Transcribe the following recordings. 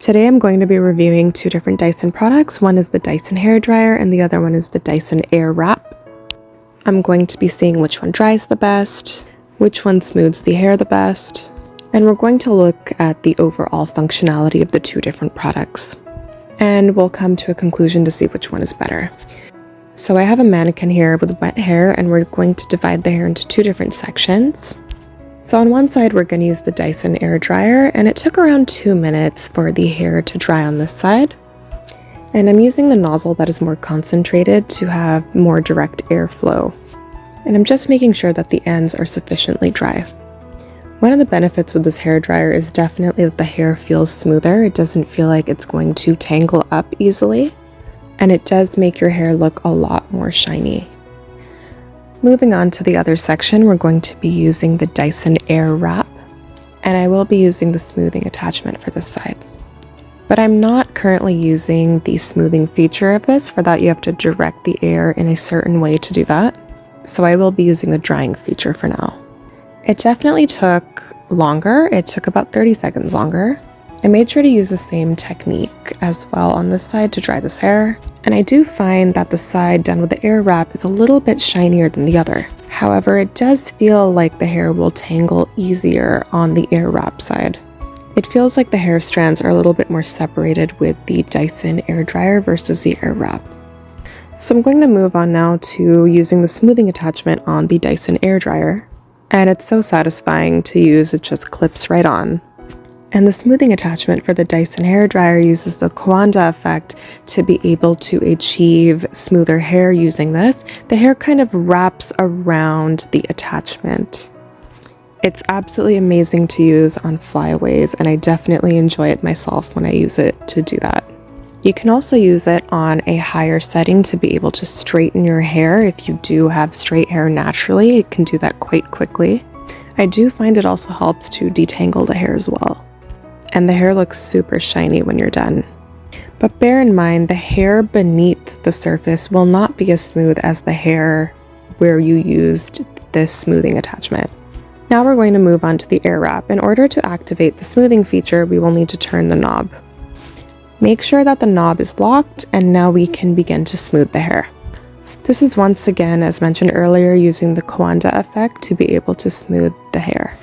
Today I'm going to be reviewing two different Dyson products. One is the Dyson hairdryer and the other one is the Dyson Airwrap. I'm going to be seeing which one dries the best, which one smooths the hair the best, and we're going to look at the overall functionality of the two different products. And we'll come to a conclusion to see which one is better. So I have a mannequin here with wet hair, and we're going to divide the hair into two different sections. So on one side, we're going to use the Dyson Airdryer, and it took around 2 minutes for the hair to dry on this side. And I'm using the nozzle that is more concentrated to have more direct airflow. And I'm just making sure that the ends are sufficiently dry. One of the benefits with this hairdryer is definitely that the hair feels smoother. It doesn't feel like it's going to tangle up easily. And it does make your hair look a lot more shiny. Moving on to the other section, we're going to be using the Dyson Airwrap, and I will be using the smoothing attachment for this side. But I'm not currently using the smoothing feature of this. For that, you have to direct the air in a certain way to do that. So I will be using the drying feature for now. It definitely took longer. It took about 30 seconds longer. I made sure to use the same technique as well on this side to dry this hair. And I do find that the side done with the Airwrap is a little bit shinier than the other. However, it does feel like the hair will tangle easier on the Airwrap side. It feels like the hair strands are a little bit more separated with the Dyson Airdryer versus the Airwrap. So I'm going to move on now to using the smoothing attachment on the Dyson Airdryer. And it's so satisfying to use, it just clips right on. And the smoothing attachment for the Dyson hairdryer uses the Coanda effect to be able to achieve smoother hair using this. The hair kind of wraps around the attachment. It's absolutely amazing to use on flyaways, and I definitely enjoy it myself when I use it to do that. You can also use it on a higher setting to be able to straighten your hair. If you do have straight hair naturally, it can do that quite quickly. I do find it also helps to detangle the hair as well. And the hair looks super shiny when you're done. But bear in mind, the hair beneath the surface will not be as smooth as the hair where you used this smoothing attachment. Now we're going to move on to the Airwrap. In order to activate the smoothing feature, we will need to turn the knob. Make sure that the knob is locked, and now we can begin to smooth the hair. This is once again, as mentioned earlier, using the Coanda effect to be able to smooth the hair.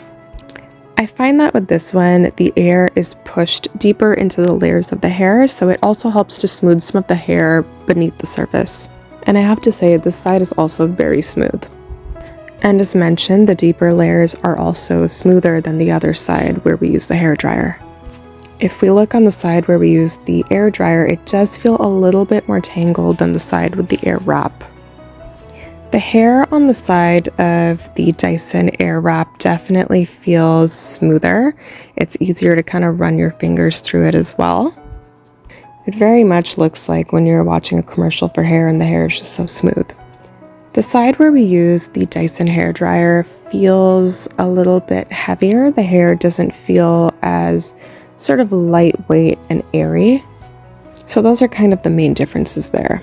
I find that with this one, the air is pushed deeper into the layers of the hair, so it also helps to smooth some of the hair beneath the surface. And I have to say, this side is also very smooth. And as mentioned, the deeper layers are also smoother than the other side where we use the hairdryer. If we look on the side where we use the Airdryer, it does feel a little bit more tangled than the side with the Airwrap. The hair on the side of the Dyson Airwrap definitely feels smoother. It's easier to kind of run your fingers through it as well. It very much looks like when you're watching a commercial for hair and the hair is just so smooth. The side where we use the Dyson hairdryer feels a little bit heavier. The hair doesn't feel as sort of lightweight and airy. So those are kind of the main differences there.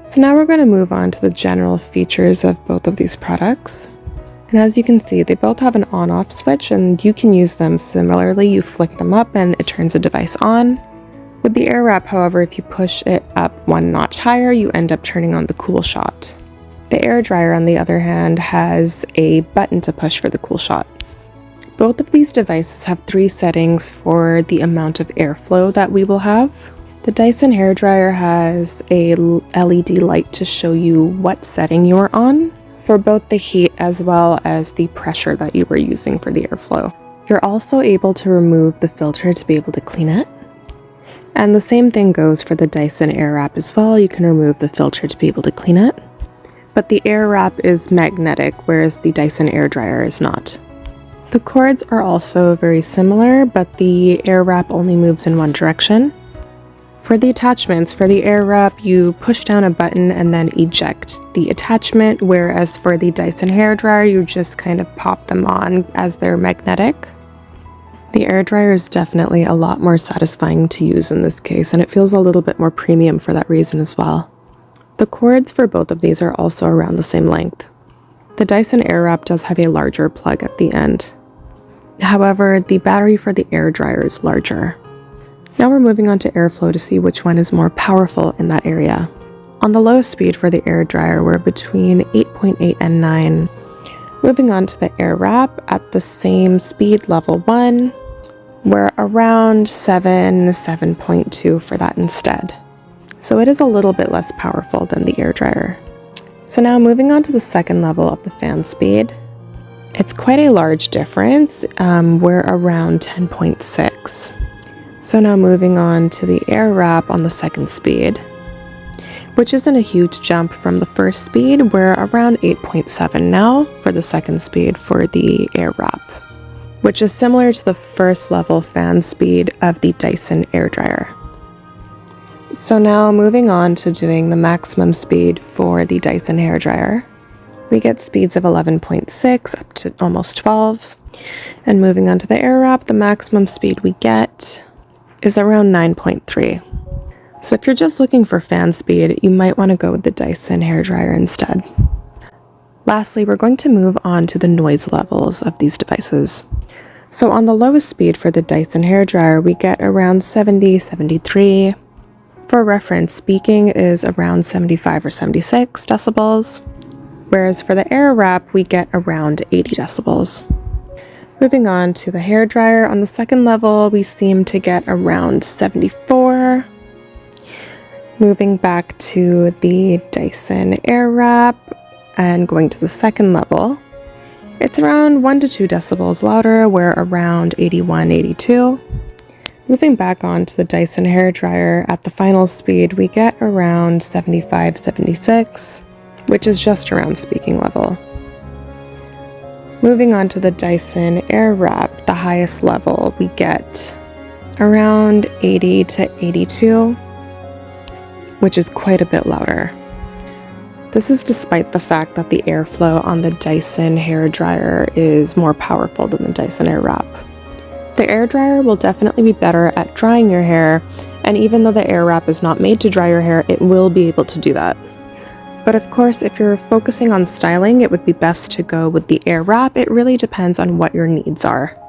So now we're going to move on to the general features of both of these products. And as you can see, they both have an on-off switch, and you can use them similarly. You flick them up and it turns the device on. With the Airwrap, however, if you push it up one notch higher, you end up turning on the cool shot. The Airdryer, on the other hand, has a button to push for the cool shot. Both of these devices have 3 settings for the amount of airflow that we will have. The Dyson hairdryer has a LED light to show you what setting you are on for both the heat as well as the pressure that you were using for the airflow. You're also able to remove the filter to be able to clean it. And the same thing goes for the Dyson Airwrap as well. You can remove the filter to be able to clean it. But the Airwrap is magnetic, whereas the Dyson Airdryer is not. The cords are also very similar, but the Airwrap only moves in one direction. For the attachments, for the Airwrap, you push down a button and then eject the attachment, whereas for the Dyson hairdryer, you just kind of pop them on as they're magnetic. The Airdryer is definitely a lot more satisfying to use in this case, and it feels a little bit more premium for that reason as well. The cords for both of these are also around the same length. The Dyson Airwrap does have a larger plug at the end. However, the battery for the Airdryer is larger. Now we're moving on to airflow to see which one is more powerful in that area. On the lowest speed for the air dryer, we're between 8.8 and 9. Moving on to the air wrap, at the same speed level 1, we're around 7.2 for that instead. So it is a little bit less powerful than the air dryer. So now moving on to the second level of the fan speed, it's quite a large difference. We're around 10.6. So now moving on to the air wrap on the second speed, which isn't a huge jump from the first speed. We're around 8.7 now for the second speed for the air wrap, which is similar to the first level fan speed of the Dyson air dryer. So now moving on to doing the maximum speed for the Dyson hair dryer, we get speeds of 11.6 up to almost 12. And moving on to the air wrap, the maximum speed we get is around 9.3. So if you're just looking for fan speed, you might want to go with the Dyson hair dryer instead. Lastly, we're going to move on to the noise levels of these devices. So on the lowest speed for the Dyson hair dryer, we get around 70, 73. For reference, speaking is around 75 or 76 decibels, whereas for the air wrap, we get around 80 decibels. Moving on to the hair dryer, on the second level, we seem to get around 74. Moving back to the Dyson Airwrap and going to the second level, it's around 1 to 2 decibels louder. We're around 81, 82. Moving back on to the Dyson hair dryer, at the final speed, we get around 75, 76, which is just around speaking level. Moving on to the Dyson Airwrap, the highest level, we get around 80 to 82. Which is quite a bit louder. This is despite the fact that the airflow on the Dyson hair dryer is more powerful than the Dyson Airwrap. The air dryer will definitely be better at drying your hair, and even though the Airwrap is not made to dry your hair, it will be able to do that. But of course, if you're focusing on styling, it would be best to go with the Airwrap. It really depends on what your needs are.